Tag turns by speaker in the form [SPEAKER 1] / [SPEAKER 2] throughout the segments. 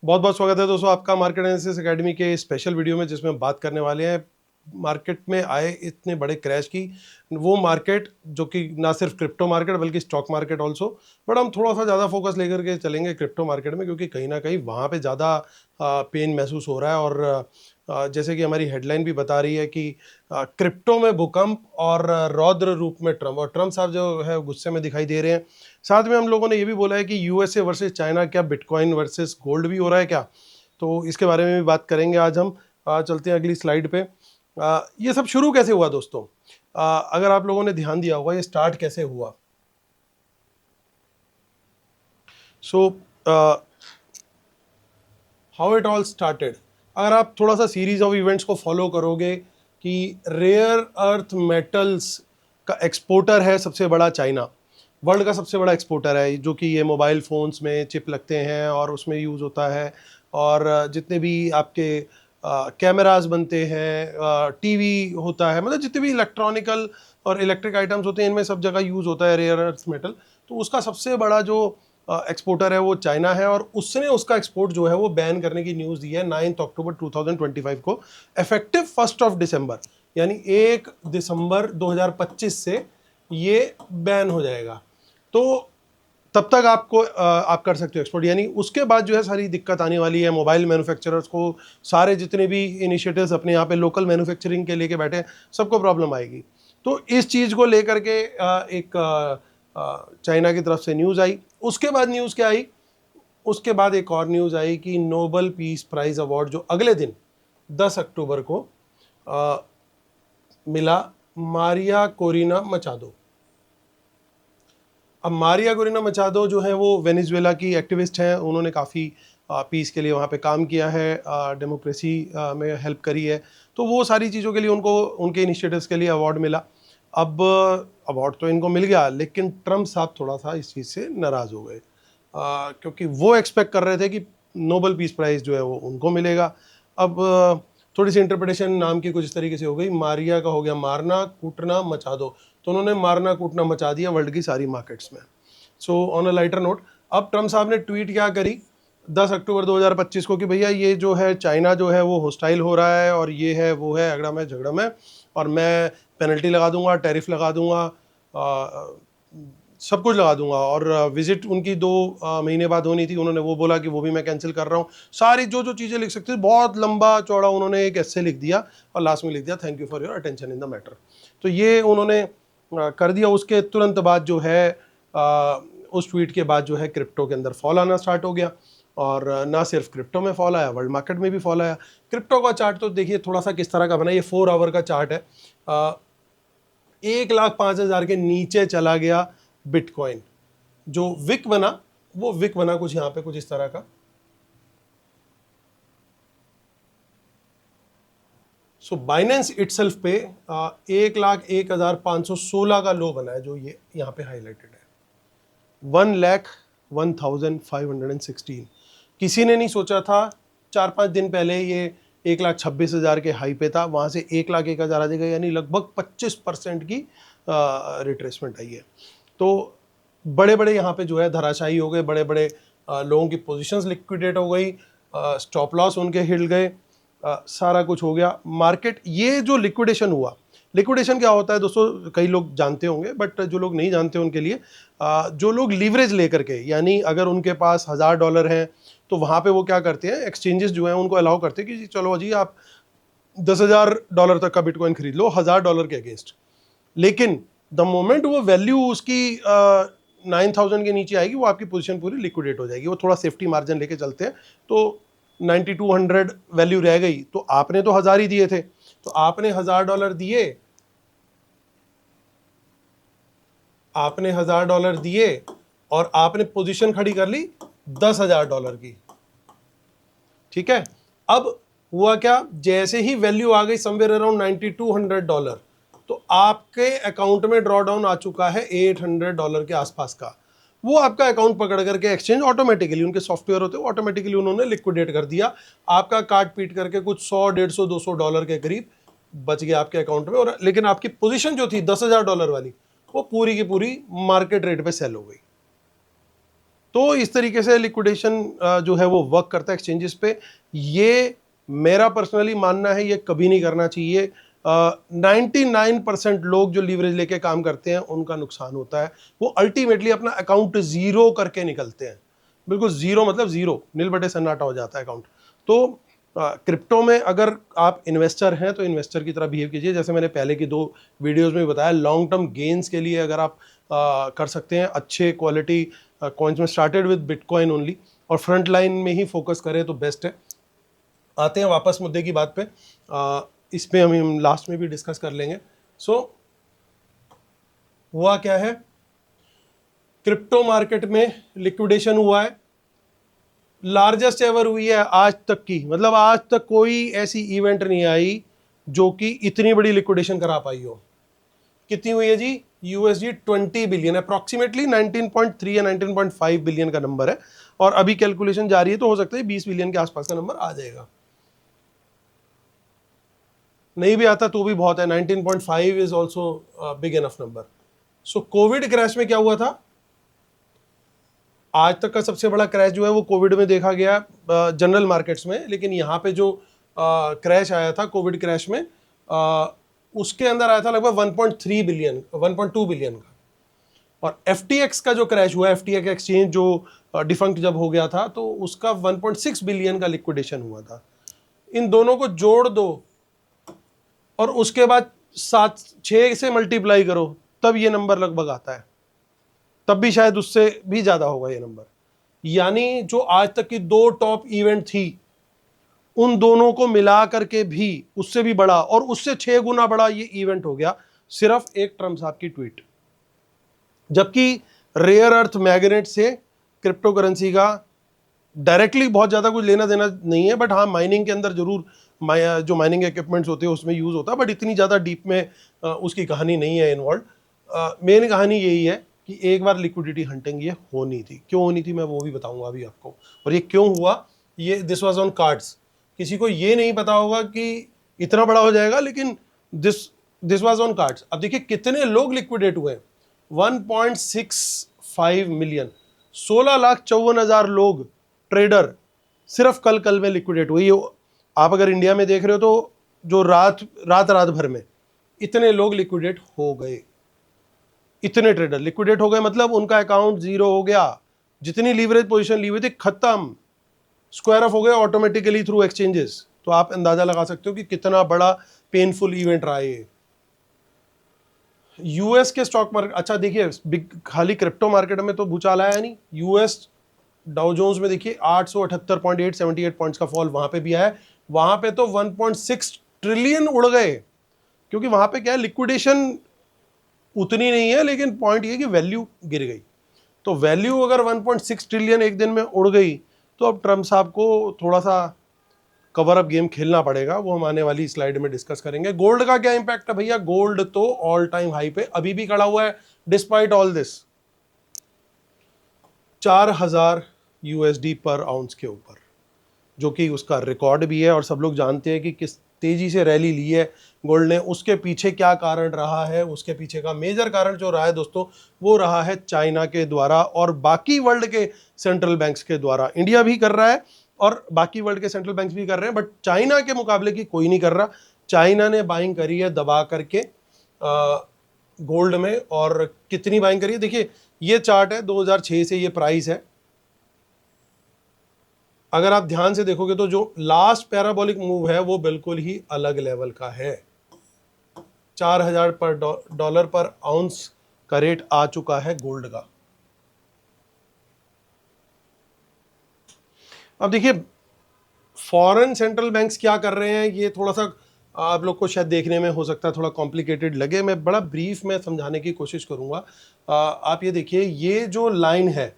[SPEAKER 1] बहुत बहुत स्वागत है दोस्तों आपका मार्केट एनालिसिस एकेडमी के स्पेशल वीडियो में, जिसमें हम बात करने वाले हैं मार्केट में आए इतने बड़े क्रैश की। वो मार्केट जो कि ना सिर्फ क्रिप्टो मार्केट बल्कि स्टॉक मार्केट ऑल्सो, बट हम थोड़ा सा ज़्यादा फोकस लेकर के चलेंगे क्रिप्टो मार्केट में, क्योंकि कहीं ना कहीं वहाँ पे ज़्यादा पेन महसूस हो रहा है। और जैसे कि हमारी हेडलाइन भी बता रही है कि क्रिप्टो में भूकंप और रौद्र रूप में ट्रम्प, और ट्रम्प साहब जो है गुस्से में दिखाई दे रहे हैं। साथ में हम लोगों ने ये भी बोला है कि यूएसए वर्सेस चाइना, क्या बिटकॉइन वर्सेस गोल्ड भी हो रहा है क्या? तो इसके बारे में भी बात करेंगे आज हम। चलते हैं अगली स्लाइड पे। ये सब शुरू कैसे हुआ दोस्तों? अगर आप लोगों ने ध्यान दिया होगा ये स्टार्ट कैसे हुआ। So how it all started, अगर आप थोड़ा सा सीरीज ऑफ इवेंट्स को फॉलो करोगे कि रेयर अर्थ मेटल्स का एक्सपोर्टर है सबसे बड़ा चाइना, वर्ल्ड का सबसे बड़ा एक्सपोर्टर है, जो कि ये मोबाइल फ़ोन्स में चिप लगते हैं और उसमें यूज़ होता है। और जितने भी आपके कैमरास बनते हैं, टीवी होता है, मतलब जितने भी इलेक्ट्रॉनिकल और इलेक्ट्रिक आइटम्स होते हैं, इनमें सब जगह यूज़ होता है रेयर अर्थ मेटल। तो उसका सबसे बड़ा जो एक्सपोर्टर है वो चाइना है, और उसने उसका एक्सपोर्ट जो है वो बैन करने की न्यूज़ दी है 9 अक्टूबर 2025 को, इफेक्टिव 1 दिसंबर, यानी 1 दिसंबर 2025 से ये बैन हो जाएगा। तो तब तक आपको आप कर सकते हो एक्सपोर्ट। यानी उसके बाद जो है सारी दिक्कत आने वाली है मोबाइल मैन्युफैक्चरर्स को। सारे जितने भी इनिशिएटिव्स अपने यहाँ पे लोकल मैन्युफैक्चरिंग के लेके बैठे हैं, सबको प्रॉब्लम आएगी। तो इस चीज़ को लेकर के एक चाइना की तरफ से न्यूज़ आई। उसके बाद न्यूज़ क्या आई? उसके बाद एक और न्यूज़ आई कि नोबेल पीस प्राइज़ अवार्ड जो अगले दिन 10 अक्टूबर को मिला मारिया कोरिना मचादो। अब मारिया कोरिना मचादो जो है वो वेनेजुएला की एक्टिविस्ट हैं। उन्होंने काफ़ी पीस के लिए वहाँ पे काम किया है, डेमोक्रेसी में हेल्प करी है। तो वो सारी चीज़ों के लिए उनको उनके इनिशिएटिव्स के लिए अवार्ड मिला। अब अवार्ड तो इनको मिल गया, लेकिन ट्रम्प साहब थोड़ा सा इस चीज़ से नाराज़ हो गए, क्योंकि वो एक्सपेक्ट कर रहे थे कि नोबेल पीस प्राइज़ जो है वो उनको मिलेगा। अब थोड़ी सी इंटरप्रिटेशन नाम की कुछ इस तरीके से हो गई। मारिया का हो गया मारना कूटना मचा दो, तो उन्होंने मारना कूटना मचा दिया वर्ल्ड की सारी मार्केट्स में। So on a lighter note, अब ट्रम्प साहब ने ट्वीट क्या करी 10 अक्टूबर 2025 को कि भैया ये जो है चाइना जो है वो होस्टाइल हो रहा है, और ये है वो है, अगड़म है झगड़म है, और मैं पेनल्टी लगा दूंगा, टैरिफ लगा दूंगा, सब कुछ लगा दूंगा। और विजिट उनकी 2 महीने बाद होनी थी, उन्होंने वो बोला कि वो भी मैं कैंसिल कर रहा हूँ। सारी जो जो चीज़ें लिख सकते थे, बहुत लंबा चौड़ा उन्होंने एक ऐसे लिख दिया, और लास्ट में लिख दिया thank you for your attention in the matter. तो ये उन्होंने कर दिया। उसके तुरंत बाद जो है उस ट्वीट के बाद जो है क्रिप्टो के अंदर फॉल आना स्टार्ट हो गया। और ना सिर्फ क्रिप्टो में फॉल आया, वर्ल्ड मार्केट में भी फॉल आया। क्रिप्टो का चार्ट तो देखिए थोड़ा सा किस तरह का बना, ये 4 आवर का चार्ट है। 1,05,000 के नीचे चला गया बिटकॉइन। जो विक बना, वो विक बना कुछ यहाँ पे कुछ इस तरह का। सो बाइनेंस इटसेल्फ पे 1,01,516 का लो बना है, जो ये यहाँ पे हाईलाइटेड है 1,01,516। किसी ने नहीं सोचा था 4-5 दिन पहले ये 1,26,000 के हाई पे था, वहाँ से 1,01,000 आ जाएगा, यानी लगभग 25% की रिट्रेसमेंट आई है। तो बड़े बड़े यहाँ पे जो है धराशायी हो गए, बड़े बड़े लोगों की पोजीशंस लिक्विडेट हो गई, स्टॉप लॉस उनके हिल गए, सारा कुछ हो गया मार्केट। ये जो लिक्विडेशन हुआ, लिक्विडेशन क्या होता है दोस्तों, कई लोग जानते होंगे, बट जो लोग नहीं जानते उनके लिए, जो लोग लीवरेज लेकर के, यानी अगर उनके पास $1,000 हैं, तो वहाँ पे वो क्या करते हैं, एक्सचेंजेस जो हैं उनको अलाउ करते हैं कि चलो जी आप $10,000 तक का बिटकॉइन खरीद लो $1,000 के अगेंस्ट। लेकिन द मोमेंट वो वैल्यू उसकी 9,000 के नीचे आएगी, वो आपकी पोजीशन पूरी लिक्विडेट हो जाएगी। वो थोड़ा सेफ्टी मार्जिन लेके चलते हैं। तो 9,200 वैल्यू रह गई, तो आपने तो 1,000 ही दिए थे, तो आपने $1,000 दिए, आपने $1,000 दिए, और आपने पोजीशन खड़ी कर ली $10,000 की। ठीक है, अब हुआ क्या, जैसे ही वैल्यू आ गई समवेयर अराउंड $9,200, तो आपके अकाउंट में ड्रॉ डाउन आ चुका है $800 के आसपास का। वो आपका अकाउंट पकड़ करके एक्सचेंज ऑटोमेटिकली, उनके सॉफ्टवेयर होते हैं, ऑटोमेटिकली उन्होंने लिक्विडेट कर दिया। आपका काट पीट करके कुछ 100, 150, $200 के करीब बच गया आपके अकाउंट में। और लेकिन आपकी पोजीशन जो थी $10,000 वाली, वो पूरी की पूरी मार्केट रेट पे सेल हो गई। तो इस तरीके से लिक्विडेशन जो है वो वर्क करता है एक्सचेंजेस पे। ये मेरा पर्सनली मानना है ये कभी नहीं करना चाहिए। 99% लोग जो लीवरेज लेके काम करते हैं उनका नुकसान होता है, वो अल्टीमेटली अपना अकाउंट जीरो करके निकलते हैं। बिल्कुल जीरो मतलब जीरो, नील बटे सन्नाटा हो जाता है अकाउंट। तो क्रिप्टो में अगर आप इन्वेस्टर हैं तो इन्वेस्टर की तरह बिहेव कीजिए, जैसे मैंने पहले की 2 वीडियोस में बताया। लॉन्ग टर्म गेन्स के लिए अगर आप कर सकते हैं, अच्छे क्वालिटी कॉइन्स में स्टार्टेड विद बिटकॉइन ओनली, और फ्रंट लाइन में ही फोकस करें तो बेस्ट है। आते हैं वापस मुद्दे की बात पे। इस पे हम लास्ट में भी डिस्कस कर लेंगे। सो हुआ क्या है, क्रिप्टो मार्केट में लिक्विडेशन हुआ है, लार्जेस्ट एवर हुई है आज तक की। मतलब आज तक कोई ऐसी इवेंट नहीं आई जो कि इतनी बड़ी लिक्विडेशन करा पाई हो। कितनी हुई है जी? यूएसडी 20 बिलियन, अप्रॉक्सीमेटली 19.3 या 19.5 बिलियन का नंबर है, और अभी कैलकुलेशन जारी है, तो हो सकता है 20 बिलियन के आसपास का नंबर आ जाएगा। नहीं भी आता तो भी बहुत है, 19.5 is also big enough number. So Covid crash में क्या हुआ था? आज तक का सबसे बड़ा क्रैश जो है वो कोविड में देखा गया जनरल मार्केट्स में, लेकिन यहाँ पे जो क्रैश आया था कोविड क्रैश में, उसके अंदर आया था लगभग 1.3 बिलियन, 1.2 बिलियन का। और FTX का जो क्रैश हुआ, FTX एक्सचेंज जो डिफंक्ट जब हो गया था, तो उसका 1.6 बिलियन का लिक्विडेशन हुआ था। इन दोनों को जोड़ दो और उसके बाद 6 से मल्टीप्लाई करो, तब ये नंबर लगभग आता है। तब भी शायद उससे भी ज्यादा होगा ये नंबर। यानी जो आज तक की 2 टॉप इवेंट थी, उन दोनों को मिला करके भी उससे भी बड़ा और उससे 6 गुना बड़ा ये इवेंट हो गया, सिर्फ एक ट्रम्प साहब की ट्वीट। जबकि रेयर अर्थ मैग्नेट से क्रिप्टो करेंसी का डायरेक्टली बहुत ज़्यादा कुछ लेना देना नहीं है, बट हाँ माइनिंग के अंदर जरूर जो माइनिंग इक्विपमेंट्स होते हैं उसमें यूज़ होता है, बट इतनी ज़्यादा डीप में उसकी कहानी नहीं है इन्वॉल्व। मेन कहानी यही है कि एक बार लिक्विडिटी हंटिंग ये होनी थी। क्यों होनी थी मैं वो भी बताऊंगा अभी आपको, और ये क्यों हुआ, ये दिस वाज ऑन कार्ड्स। किसी को ये नहीं पता होगा कि इतना बड़ा हो जाएगा, लेकिन दिस वाज ऑन कार्ड्स। अब देखिए कितने लोग लिक्विडेट हुए, 1.65 मिलियन, 16,54,000 लोग ट्रेडर सिर्फ कल में लिक्विडेट हुई। आप अगर इंडिया में देख रहे हो तो जो रात भर में इतने लोग लिक्विडेट हो गए, इतने ट्रेडर लिक्विडेट हो गए, मतलब उनका अकाउंट जीरो हो गया। जितनी लीवरेज पोजीशन ली हुई थी खत्म, स्क्वायर ऑफ हो गए ऑटोमेटिकली थ्रू एक्सचेंजेस। तो आप अंदाजा लगा सकते हो कि कितना बड़ा पेनफुल इवेंट रहा है। यूएस के स्टॉक मार्केट, अच्छा देखिए खाली क्रिप्टो मार्केट में तो भूचाल आया नहीं। यूएस डाउ जोन्स में देखिए 878.878 पॉइंट्स का फॉल वहां पे भी आया। वहां पे तो 1.6 ट्रिलियन उड़ गए, क्योंकि वहां पे क्या है, लिक्विडेशन उतनी नहीं है, लेकिन पॉइंट ये कि वैल्यू गिर गई। तो वैल्यू अगर 1.6 ट्रिलियन एक दिन में उड़ गई, तो अब ट्रम्प साहब को थोड़ा सा कवर अप गेम खेलना पड़ेगा। वो हम आने वाली स्लाइड में डिस्कस करेंगे। गोल्ड का क्या इंपैक्ट है भैया? गोल्ड तो ऑल टाइम हाई पे अभी भी खड़ा हुआ है डिस्पाइट ऑल दिस, 4,000 USD पर आउंस के ऊपर, जो कि उसका रिकॉर्ड भी है। और सब लोग जानते हैं कि किस तेजी से रैली ली है गोल्ड ने। उसके पीछे क्या कारण रहा है? उसके पीछे का मेजर कारण जो रहा है दोस्तों, वो रहा है चाइना के द्वारा और बाकी वर्ल्ड के सेंट्रल बैंक्स के द्वारा। इंडिया भी कर रहा है और बाकी वर्ल्ड के सेंट्रल बैंक्स भी कर रहे हैं, बट चाइना के मुकाबले की कोई नहीं कर रहा। चाइना ने बाइंग करी है दबा करके गोल्ड में। और कितनी बाइंग करी है देखिए, ये चार्ट है 2006 से ये प्राइस है। अगर आप ध्यान से देखोगे तो जो लास्ट पैराबोलिक मूव है वो बिल्कुल ही अलग लेवल का है। 4,000 पर डॉलर पर आउंस का रेट आ चुका है गोल्ड का। अब देखिए फॉरेन सेंट्रल बैंक्स क्या कर रहे हैं, ये थोड़ा सा आप लोग को शायद देखने में हो सकता है थोड़ा कॉम्प्लिकेटेड लगे। मैं बड़ा ब्रीफ में समझाने की कोशिश करूंगा। आप ये देखिए, ये जो लाइन है,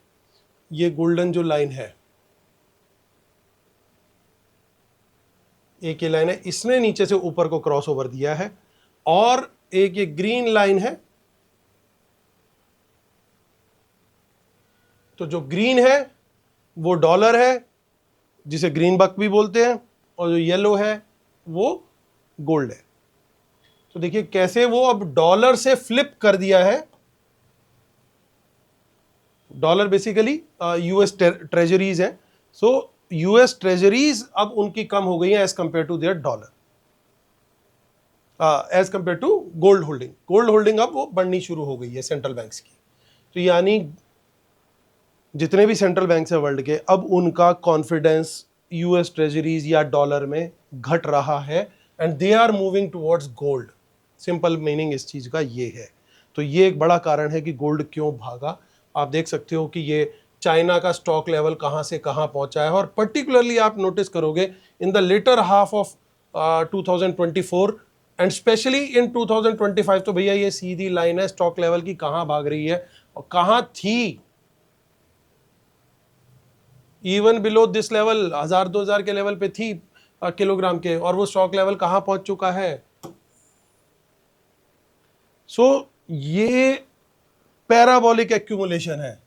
[SPEAKER 1] ये गोल्डन जो लाइन है, एक ये लाइन है, इसने नीचे से ऊपर को क्रॉस ओवर दिया है। और एक ये ग्रीन लाइन है, तो जो ग्रीन है वो डॉलर है, जिसे ग्रीन बक भी बोलते हैं, और जो येलो है वो गोल्ड है। तो देखिए कैसे वो अब डॉलर से फ्लिप कर दिया है, डॉलर बेसिकली यूएस ट्रेजरीज हैं। सो यूएस ट्रेजरीज अब उनकी कम हो गई हैं as compare to their dollar, as compare to gold holding. Gold holding अब वो बढ़नी शुरू हो गई है सेंट्रल बैंक्स की। तो यानी जितने भी सेंट्रल बैंक्स हैं वर्ल्ड के, अब उनका कॉन्फिडेंस यूएस ट्रेजरीज या डॉलर में घट रहा है and they are moving towards gold. Simple meaning इस चीज का ये है। तो ये एक बड़ा कारण है कि गोल्ड क्यों भागा। आप देख सकते हो कि ये चाइना का स्टॉक लेवल कहाँ से कहाँ पहुंचा है, और पर्टिकुलरली आप नोटिस करोगे in the latter half of 2024 and specially in 2025, तो भैया ये सीधी लाइन है स्टॉक लेवल की कहाँ भाग रही है और कहाँ थी। इवन बिलो दिस लेवल 1000-2000 के लेवल पे थी किलोग्राम के, और वो स्टॉक लेवल कहाँ पहुंच चुका है। सो ये पैराबोलिक एक्यूमुलेशन है।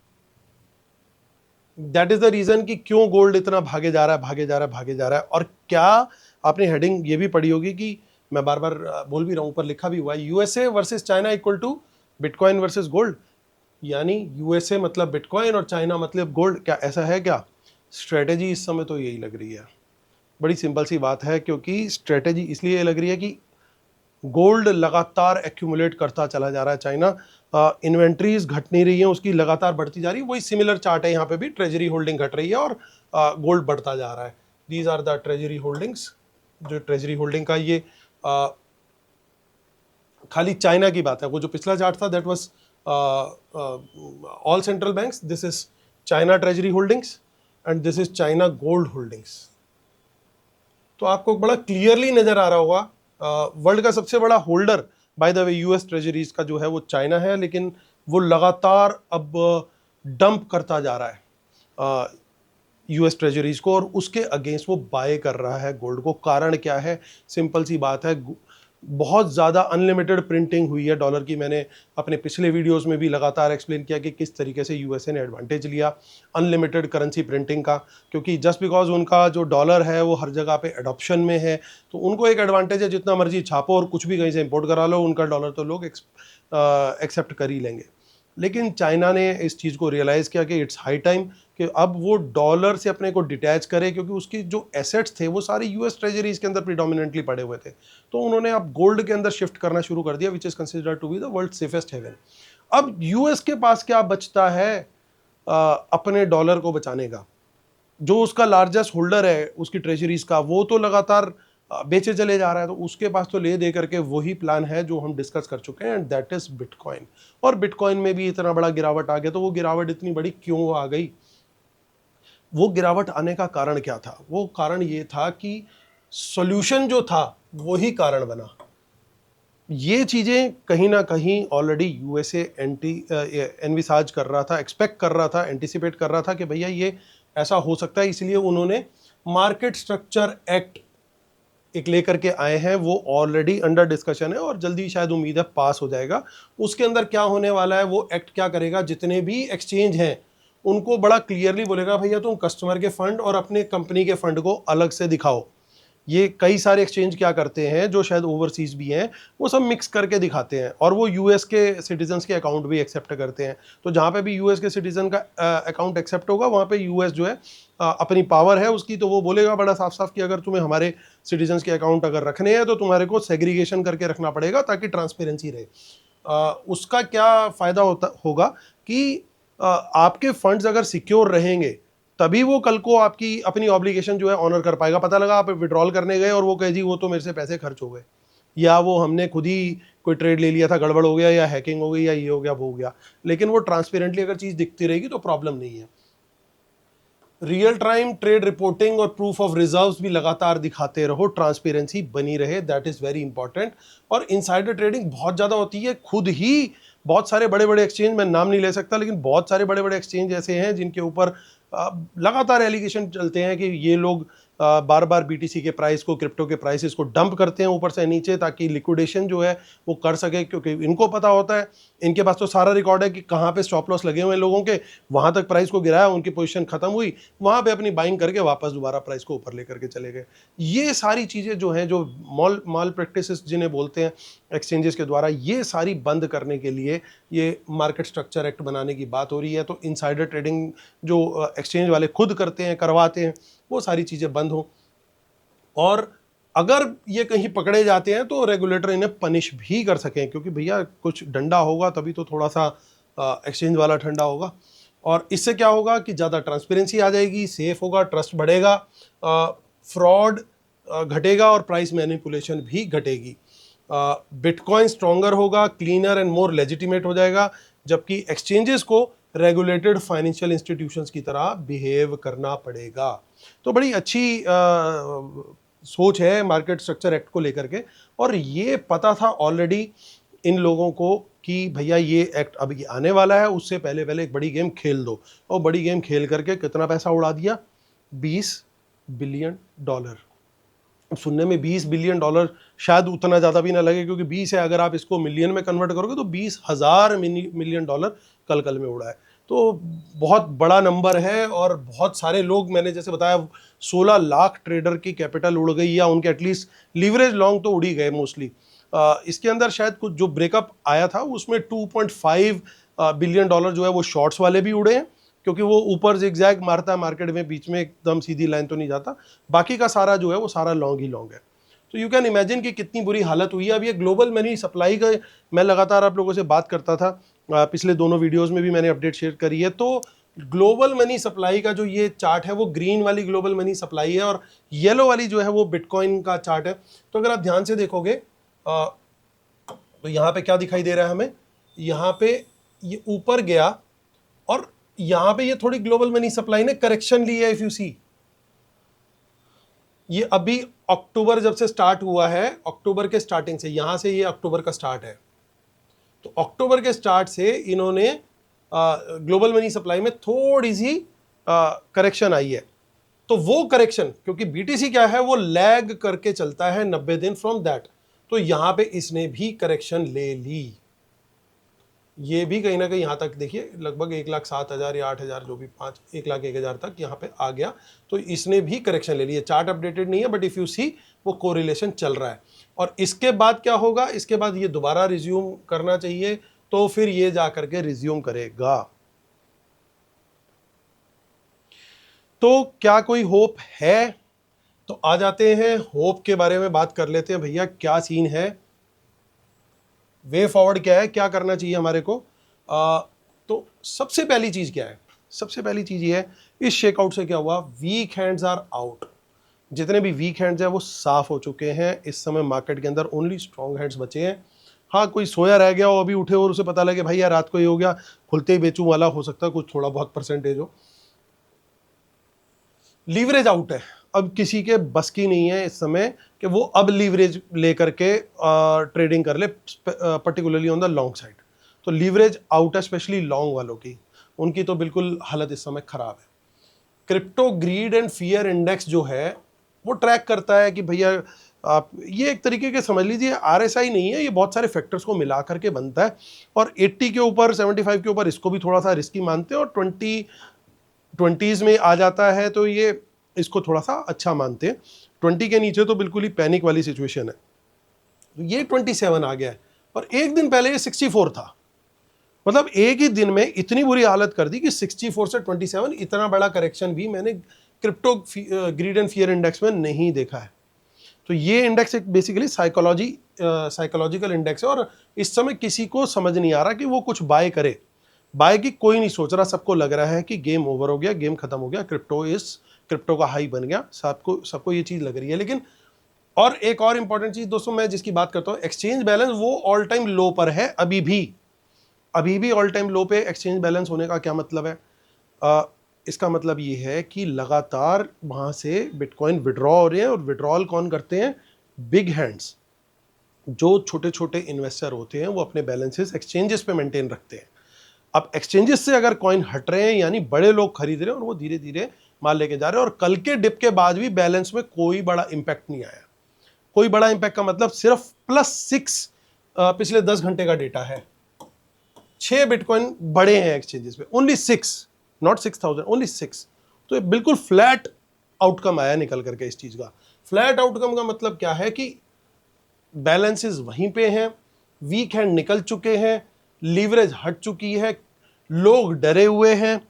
[SPEAKER 1] दैट इज द रीजन कि क्यों गोल्ड इतना भागे जा रहा है, भागे जा रहा है, भागे जा रहा है। और क्या आपने हेडिंग ये भी पढ़ी होगी कि मैं बार बार बोल भी रहा हूं, ऊपर लिखा भी हुआ है, USA versus China equal to bitcoin versus gold. यानी यूएसए मतलब बिटकॉइन और चाइना मतलब गोल्ड। क्या ऐसा है क्या? स्ट्रेटेजी इस समय तो यही लग रही है। बड़ी सिंपल सी बात है, क्योंकि स्ट्रेटेजी इसलिए लग रही है कि गोल्ड लगातार एक्यूमुलेट करता चला जा रहा है चाइना, इन्वेंट्रीज घट नहीं रही है उसकी, लगातार बढ़ती जा रही है। वही सिमिलर चार्ट है यहाँ पे भी, ट्रेजरी होल्डिंग घट रही है और गोल्ड बढ़ता जा रहा है। These are the treasury holdings. जो ट्रेजरी होल्डिंग का ये खाली चाइना की बात है। वो जो पिछला चार्ट था that was all central banks, this is China treasury holdings and this is China gold holdings. तो आपको बड़ा क्लियरली नजर आ रहा होगा वर्ल्ड का सबसे बड़ा holder by the way US treasuries का जो है वो चाइना है, लेकिन वो लगातार अब डंप करता जा रहा है यूएस ट्रेजरीज को, और उसके अगेंस्ट वो बाय कर रहा है गोल्ड को। कारण क्या है? सिंपल सी बात है, बहुत ज़्यादा अनलिमिटेड प्रिंटिंग हुई है डॉलर की। मैंने अपने पिछले वीडियोस में भी लगातार एक्सप्लेन किया कि किस तरीके से यूएसए ने एडवांटेज लिया अनलिमिटेड करेंसी प्रिंटिंग का, क्योंकि जस्ट बिकॉज उनका जो डॉलर है वो हर जगह पे एडॉप्शन में है, तो उनको एक एडवांटेज है, जितना मर्जी छापो और कुछ भी कहीं से इंपोर्ट करा लो, उनका डॉलर तो लोग एक्सेप्ट कर ही लेंगे। लेकिन चाइना ने इस चीज़ को रियलाइज़ किया कि इट्स हाई टाइम कि अब वो डॉलर से अपने को डिटैच करे, क्योंकि उसकी जो एसेट्स थे वो सारे यूएस ट्रेजरीज के अंदर प्रीडोमिनेंटली पड़े हुए थे। तो उन्होंने अब गोल्ड के अंदर शिफ्ट करना शुरू कर दिया, which is considered to be the world safest haven. अब यूएस के पास क्या बचता है अपने डॉलर को बचाने का? जो उसका लार्जेस्ट होल्डर है उसकी ट्रेजरीज का, वो तो लगातार बेचे चले जा रहा है, तो उसके पास तो ले दे करके वही प्लान है जो हम डिस्कस कर चुके हैं, एंड दैट इज बिटकॉइन। और बिटकॉइन में भी इतना बड़ा गिरावट आ गया। तो वो गिरावट इतनी बड़ी क्यों आ गई? वो गिरावट आने का कारण क्या था? वो कारण ये था कि सॉल्यूशन जो था वही कारण बना। ये चीजें कहीं ना कहीं ऑलरेडी यूएसए एनविसाज कर रहा था, एक्सपेक्ट कर रहा था, एंटिसिपेट कर रहा था कि भैया ये ऐसा हो सकता है, इसलिए उन्होंने मार्केट स्ट्रक्चर एक्ट एक लेकर के आए हैं। वो ऑलरेडी अंडर डिस्कशन है और जल्दी शायद उम्मीद है पास हो जाएगा। उसके अंदर क्या होने वाला है, वो एक्ट क्या करेगा, जितने भी एक्सचेंज हैं उनको बड़ा क्लियरली बोलेगा भैया तुम कस्टमर के फंड और अपने कंपनी के फंड को अलग से दिखाओ। ये कई सारे एक्सचेंज क्या करते हैं जो शायद ओवरसीज भी हैं, वो सब मिक्स करके दिखाते हैं, और वो यूएस के सिटीजन्स के अकाउंट भी एक्सेप्ट करते हैं। तो जहाँ पे भी यूएस के सिटीजन का अकाउंट एक्सेप्ट होगा, वहाँ पे यूएस जो है अपनी पावर है उसकी, तो वो बोलेगा बड़ा साफ साफ कि अगर तुम्हें हमारे सिटीजन्स के अकाउंट अगर रखने हैं तो तुम्हारे को सेग्रीगेशन करके रखना पड़ेगा ताकि ट्रांसपेरेंसी रहे। उसका क्या फ़ायदा होगा कि आपके फंड्स अगर सिक्योर रहेंगे तभी वो कल को आपकी अपनी ऑब्लिगेशन जो है ऑनर कर पाएगा। पता लगा आप विड्रॉल करने गए और वो कहे जी वो तो मेरे से पैसे खर्च हो गए, या वो हमने खुद ही कोई ट्रेड ले लिया था, गड़बड़ हो गया, या हैकिंग हो गई, या ये हो गया, वो हो गया। लेकिन वो ट्रांसपेरेंटली अगर चीज़ दिखती रहेगी तो प्रॉब्लम नहीं है। रियल टाइम ट्रेड रिपोर्टिंग और प्रूफ ऑफ रिजर्व्स भी लगातार दिखाते रहो, ट्रांसपेरेंसी बनी रहे, दैट इज़ वेरी इंपॉर्टेंट। और इनसाइडर ट्रेडिंग बहुत ज़्यादा होती है। खुद ही बहुत सारे बड़े बड़े एक्सचेंज, मैं नाम नहीं ले सकता, लेकिन बहुत सारे बड़े बड़े एक्सचेंज ऐसे हैं जिनके ऊपर लगातार एलिगेशन चलते हैं कि ये लोग बार बार बीटीसी के प्राइस को, क्रिप्टो के प्राइसेस को डंप करते हैं ऊपर से नीचे, ताकि लिक्विडेशन जो है वो कर सके, क्योंकि इनको पता होता है, इनके पास तो सारा रिकॉर्ड है कि कहाँ पे स्टॉप लॉस लगे हुए हैं लोगों के, वहाँ तक प्राइस को गिराया, उनकी पोजीशन खत्म हुई, वहाँ पे अपनी बाइंग करके वापस दोबारा प्राइस को ऊपर लेकर के चले गए। ये सारी चीज़ें जो हैं, जो मॉल प्रैक्टिसेस जिन्हें बोलते हैं एक्सचेंजेस के द्वारा, ये सारी बंद करने के लिए ये मार्केट स्ट्रक्चर एक्ट बनाने की बात हो रही है। तो इनसाइडर ट्रेडिंग जो एक्सचेंज वाले खुद करते हैं, करवाते हैं, वो सारी चीज़ें बंद हो। और अगर ये कहीं पकड़े जाते हैं तो रेगुलेटर इन्हें पनिश भी कर सकें, क्योंकि भैया कुछ डंडा होगा तभी तो थोड़ा सा एक्सचेंज वाला ठंडा होगा। और इससे क्या होगा कि ज़्यादा ट्रांसपेरेंसी आ जाएगी, सेफ होगा, ट्रस्ट बढ़ेगा, फ्रॉड घटेगा और प्राइस मैनिपुलेशन भी घटेगी। बिटकॉइन स्ट्रॉन्गर होगा, क्लीनर एंड मोर लेजिटिमेट हो जाएगा, जबकि एक्सचेंजेस को रेगुलेटेड फाइनेंशियल इंस्टीट्यूशंस की तरह बिहेव करना पड़ेगा। तो बड़ी अच्छी सोच है मार्केट स्ट्रक्चर एक्ट को लेकर के, और ये पता था ऑलरेडी इन लोगों को कि भैया ये एक्ट अभी आने वाला है, उससे पहले पहले एक बड़ी गेम खेल दो। और बड़ी गेम खेल करके कितना पैसा उड़ा दिया? $20 बिलियन। अब सुनने में $20 बिलियन शायद उतना ज़्यादा भी ना लगे, क्योंकि 20 है, अगर आप इसको मिलियन में कन्वर्ट करोगे तो $20,000 मिलियन कल में उड़ा है। तो बहुत बड़ा नंबर है, और बहुत सारे लोग, मैंने जैसे बताया 16 लाख ट्रेडर की कैपिटल उड़ गई, या उनके एटलीस्ट लीवरेज लॉन्ग तो उड़ी गए मोस्टली। इसके अंदर शायद कुछ जो ब्रेकअप आया था उसमें $2.5 बिलियन जो है वो शॉर्ट्स वाले भी उड़े हैं, क्योंकि वो ऊपर जिगजैग मारता है मार्केट में, बीच में एकदम सीधी लाइन तो नहीं जाता। बाकी का सारा जो है वो सारा लॉन्ग ही लॉन्ग है। तो यू कैन इमेजिन कि कितनी बुरी हालत हुई है। अब ये ग्लोबल मनी सप्लाई का मैं लगातार आप लोगों से बात करता था, पिछले दोनों वीडियोस में भी मैंने अपडेट शेयर करी है। तो ग्लोबल मनी सप्लाई का जो ये चार्ट है वो ग्रीन वाली ग्लोबल मनी सप्लाई है, और येलो वाली जो है वो बिटकॉइन का चार्ट है। तो अगर आप ध्यान से देखोगे तो यहाँ पे क्या दिखाई दे रहा है हमें, यहाँ पे ये ऊपर गया, और यहाँ पे ये थोड़ी ग्लोबल मनी सप्लाई ने करेक्शन ली है। इफ यू सी, ये अभी अक्टूबर जब से स्टार्ट हुआ है, अक्टूबर के स्टार्टिंग से, यहां से ये अक्टूबर का स्टार्ट है, तो अक्टूबर के स्टार्ट से इन्होंने ग्लोबल मनी सप्लाई में थोड़ी सी करेक्शन आई है। तो वो करेक्शन, क्योंकि बीटीसी क्या है, वो लैग करके चलता है 90 दिन फ्रॉम दैट, तो यहां पे इसने भी करेक्शन ले ली। ये भी कहीं ना कहीं यहाँ तक देखिए लगभग 1,07,000 या 8,000, जो भी 1,01,000 तक यहाँ पे आ गया, तो इसने भी करेक्शन ले लिया। चार्ट अपडेटेड नहीं है, बट इफ यू सी वो कोरिलेशन चल रहा है। और इसके बाद क्या होगा, इसके बाद ये दोबारा रिज्यूम करना चाहिए, तो फिर ये जा करके रिज्यूम करेगा। तो क्या कोई होप है? तो आ जाते हैं होप के बारे में बात कर लेते हैं। भैया क्या सीन है, वे फॉरवर्ड क्या है, क्या करना चाहिए हमारे को? तो सबसे पहली चीज क्या है? सबसे पहली चीज ये है, इस शेकआउट से क्या हुआ, वीक हैंड्स आर आउट। जितने भी वीक हैंड्स हैं वो साफ हो चुके हैं। इस समय मार्केट के अंदर ओनली स्ट्रॉन्ग हैंड्स बचे हैं। हाँ, कोई सोया रह गया हो, अभी उठे और उसे पता लगे भाई यार रात को ये हो गया, खुलते ही बेचूं वाला, हो सकता है कुछ थोड़ा बहुत परसेंटेज हो। लीवरेज आउट है, अब किसी के बस की नहीं है इस समय कि वो अब लीवरेज लेकर के ट्रेडिंग कर ले, particularly on the long side. तो लीवरेज आउट है, स्पेशली लॉन्ग वालों की, उनकी तो बिल्कुल हालत इस समय खराब है। Crypto grid and fear index जो है वो ट्रैक करता है कि भैया आप ये एक तरीके के समझ लीजिए RSI नहीं है, ये बहुत सारे फैक्टर्स को मिला करके बनता है। और 80 के ऊपर, 75 के ऊपर इसको भी थोड़ा सा रिस्की मानते हैं, और 20s में आ जाता है तो ये इसको थोड़ा सा अच्छा मानते हैं। 20 के नीचे तो बिल्कुल ही पैनिक वाली सिचुएशन है। तो ये 27 आ गया है, और एक दिन पहले ये 64 था। मतलब एक ही दिन में इतनी बुरी हालत कर दी कि 64 से 27, इतना बड़ा करेक्शन भी मैंने crypto grid and fear index में नहीं देखा है। तो ये इंडेक्स एक बेसिकली साइकोलॉजिकल इंडेक्स है, और इस समय किसी को समझ नहीं आ रहा कि वो कुछ बाय करे। बाय की कोई नहीं सोच रहा, सबको लग रहा है कि गेम ओवर हो गया, गेम खत्म हो गया, क्रिप्टो का हाई बन गया, सबको ये चीज लग रही है। लेकिन और एक और इंपॉर्टेंट चीज दोस्तों मैं जिसकी बात करता हूं, एक्सचेंज बैलेंस वो ऑल टाइम लो पर है अभी भी ऑल टाइम लो पे एक्सचेंज बैलेंस होने का क्या मतलब है? इसका मतलब ये है कि लगातार वहां से बिटकॉइन विड्रॉ हो रहे हैं, और विड्रॉल कौन करते हैं? Big hands. जो छोटे छोटे इन्वेस्टर होते हैं वो अपने बैलेंसेस एक्सचेंजेस पे मेंटेन रखते हैं। अब एक्सचेंजेस से अगर कॉइन हट रहे हैं, यानी बड़े लोग खरीद रहे हैं, और वो धीरे धीरे माल लेके जा रहे हैं, और कल के डिप के बाद भी बैलेंस में कोई बड़ा इंपैक्ट नहीं आया। कोई बड़ा इंपैक्ट का मतलब सिर्फ +6 पिछले 10 घंटे का डेटा है। 6 बिटकॉइन बड़े हैं एक्सचेंजेस पे, ओनली 6, नॉट 6000, ओनली 6। तो ये बिल्कुल फ्लैट आउटकम आया निकल करके इस चीज का। फ्लैट आउटकम का मतलब क्या है कि बैलेंसेस वहीं पे हैं, वीक हैंड निकल चुके हैं, लीवरेज हट चुकी है, लोग डरे हुए हैं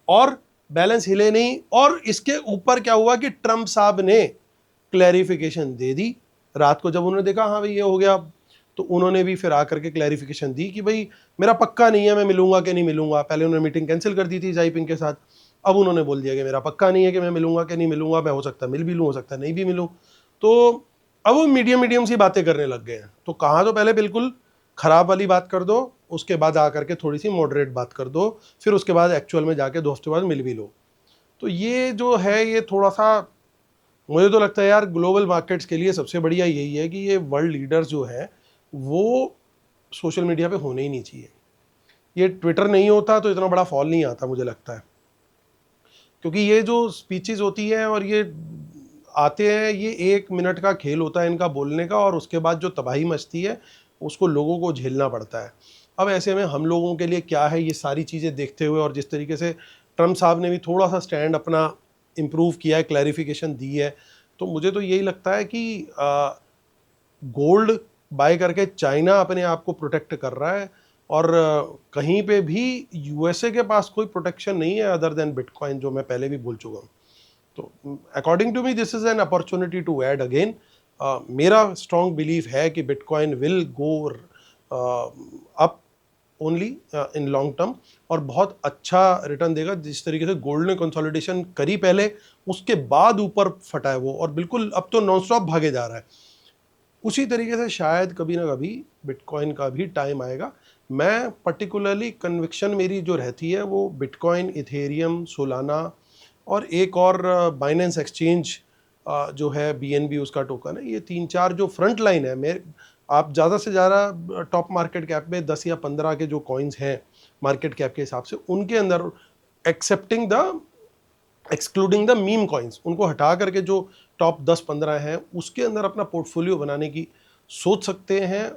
[SPEAKER 1] और बैलेंस हिले नहीं। और इसके ऊपर क्या हुआ कि ट्रम्प साहब ने क्लैरिफिकेशन दे दी रात को, जब उन्होंने देखा हाँ भाई ये हो गया, तो उन्होंने भी फिर आकर के क्लैरिफिकेशन दी कि भाई मेरा पक्का नहीं है मैं मिलूंगा कि नहीं मिलूंगा। पहले उन्होंने मीटिंग कैंसिल कर दी थी जाइपिंग के साथ, अब उन्होंने बोल दिया कि मेरा पक्का नहीं है कि मैं मिलूंगा कि नहीं मिलूंगा, मैं हो सकता है मिल भी लूँ, हो सकता है नहीं भी मिलूँ। तो अब वो मीडियम सी बातें करने लग गए हैं। तो कहा तो पहले बिल्कुल खराब वाली बात कर दो, उसके बाद आकर के थोड़ी सी मॉडरेट बात कर दो, फिर उसके बाद एक्चुअल में जाके 2 हफ्ते बाद मिल भी लो। तो ये जो है ये थोड़ा सा, मुझे तो लगता है यार ग्लोबल मार्केट्स के लिए सबसे बढ़िया यही है कि ये वर्ल्ड लीडर्स जो है वो सोशल मीडिया पे होने ही नहीं चाहिए। ये ट्विटर नहीं होता तो इतना बड़ा फॉल नहीं आता मुझे लगता है, क्योंकि ये जो स्पीचेस होती है और ये आते हैं, ये 1 मिनट का खेल होता है इनका बोलने का, और उसके बाद जो तबाही मचती है उसको लोगों को झेलना पड़ता है। अब ऐसे में हम लोगों के लिए क्या है, ये सारी चीज़ें देखते हुए और जिस तरीके से ट्रम्प साहब ने भी थोड़ा सा स्टैंड अपना इम्प्रूव किया है, क्लैरिफिकेशन दी है, तो मुझे तो यही लगता है कि गोल्ड बाय करके चाइना अपने आप को प्रोटेक्ट कर रहा है, और कहीं पे भी यूएसए के पास कोई प्रोटेक्शन नहीं है अदर देन बिटकॉइन, जो मैं पहले भी बोल चुका हूँ। तो according to me this is an opportunity to add again. मेरा स्ट्रॉन्ग बिलीव है कि bitcoin will go up only in long term, और बहुत अच्छा रिटर्न देगा। जिस तरीके से गोल्ड ने कंसोलिडेशन करी पहले, उसके बाद ऊपर फटा है वो, और बिल्कुल अब तो नॉन स्टॉप भागे जा रहा है, उसी तरीके से शायद कभी ना कभी बिटकॉइन का भी टाइम आएगा। मैं पर्टिकुलरली कन्विक्शन मेरी जो रहती है वो बिटकॉइन, इथेरियम, सोलाना और एक और बाइनेंस एक्सचेंज जो है BNB उसका टोकन है, ये 3-4 जो फ्रंट लाइन है। मैं आप ज़्यादा से ज़्यादा टॉप मार्केट कैप में 10 या 15 के जो कॉइन्स हैं मार्केट कैप के हिसाब से, उनके अंदर एक्सक्लूडिंग द मीम कॉइन्स, उनको हटा करके जो टॉप 10-15 हैं उसके अंदर अपना पोर्टफोलियो बनाने की सोच सकते हैं।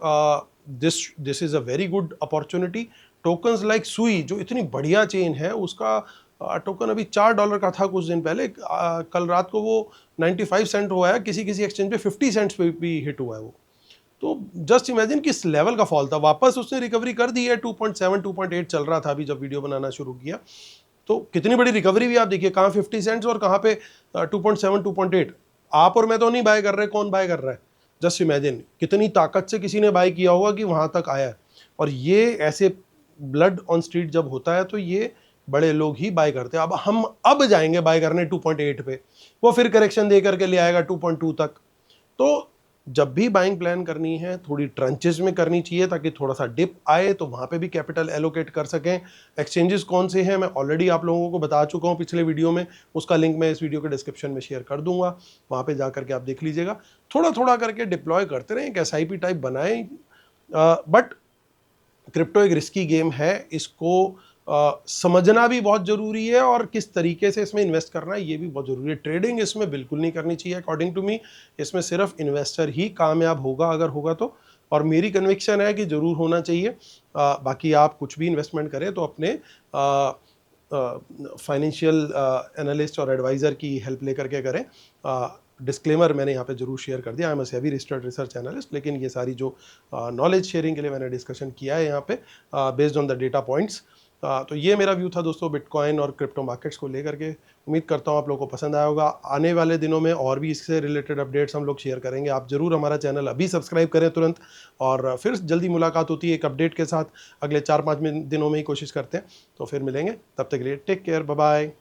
[SPEAKER 1] This is a very good opportunity. Tokens like सुई जो इतनी बढ़िया चेन है, उसका टोकन अभी $4 का था कुछ दिन पहले, कल रात को वो 95 सेंट हुआ है, किसी एक्सचेंज पे 50 सेंट्स पे भी हिट हुआ है वो। तो जस्ट इमेजिन किस लेवल का फॉल था। वापस उसने रिकवरी कर दी है, 2.7 2.8 चल रहा था अभी जब वीडियो बनाना शुरू किया, तो कितनी बड़ी रिकवरी भी आप देखिए, कहाँ 50 सेंट्स और कहाँ पे 2.7 2.8। आप और मैं तो नहीं बाय कर रहे, कौन बाय कर रहा है? जस्ट इमेजिन कितनी ताकत से किसी ने बाय किया होगा कि वहाँ तक आया है। और ये ऐसे ब्लड ऑन स्ट्रीट जब होता है तो ये बड़े लोग ही बाय करते हैं। अब हम जाएंगे बाय करने 2.8 पे, वो फिर करेक्शन दे करके ले आएगा 2.2 तक। तो जब भी बाइंग प्लान करनी है थोड़ी ट्रंचेस में करनी चाहिए, ताकि थोड़ा सा डिप आए तो वहाँ पे भी कैपिटल एलोकेट कर सकें। एक्सचेंजेस कौन से हैं मैं ऑलरेडी आप लोगों को बता चुका हूँ पिछले वीडियो में, उसका लिंक मैं इस वीडियो के डिस्क्रिप्शन में शेयर कर दूंगा, वहाँ पे जा करके आप देख लीजिएगा। थोड़ा थोड़ा करके डिप्लॉय करते रहें, एक SIP टाइप बनाएं। बट क्रिप्टो एक रिस्की गेम है, इसको समझना भी बहुत ज़रूरी है, और किस तरीके से इसमें इन्वेस्ट करना है ये भी बहुत ज़रूरी है। ट्रेडिंग इसमें बिल्कुल नहीं करनी चाहिए अकॉर्डिंग टू मी। इसमें सिर्फ इन्वेस्टर ही कामयाब होगा अगर होगा तो, और मेरी कन्विक्शन है कि ज़रूर होना चाहिए। बाकी आप कुछ भी इन्वेस्टमेंट करें तो अपने फाइनेंशियल एनालिस्ट और एडवाइज़र की हेल्प लेकर के करें। डिस्क्लेमर मैंने यहाँ पे जरूर शेयर कर दिया, I am a SEBI registered research analyst, लेकिन ये सारी जो नॉलेज शेयरिंग के लिए मैंने डिस्कशन किया है यहाँ पे based on the data points. तो ये मेरा व्यू था दोस्तों बिटकॉइन और क्रिप्टो मार्केट्स को लेकर के। उम्मीद करता हूँ आप लोगों को पसंद आया होगा। आने वाले दिनों में और भी इससे रिलेटेड अपडेट्स हम लोग शेयर करेंगे। आप जरूर हमारा चैनल अभी सब्सक्राइब करें तुरंत, और फिर जल्दी मुलाकात होती है एक अपडेट के साथ। अगले 4-5 दिनों में ही कोशिश करते हैं, तो फिर मिलेंगे, तब तक के लिए टेक केयर, बाय बाय।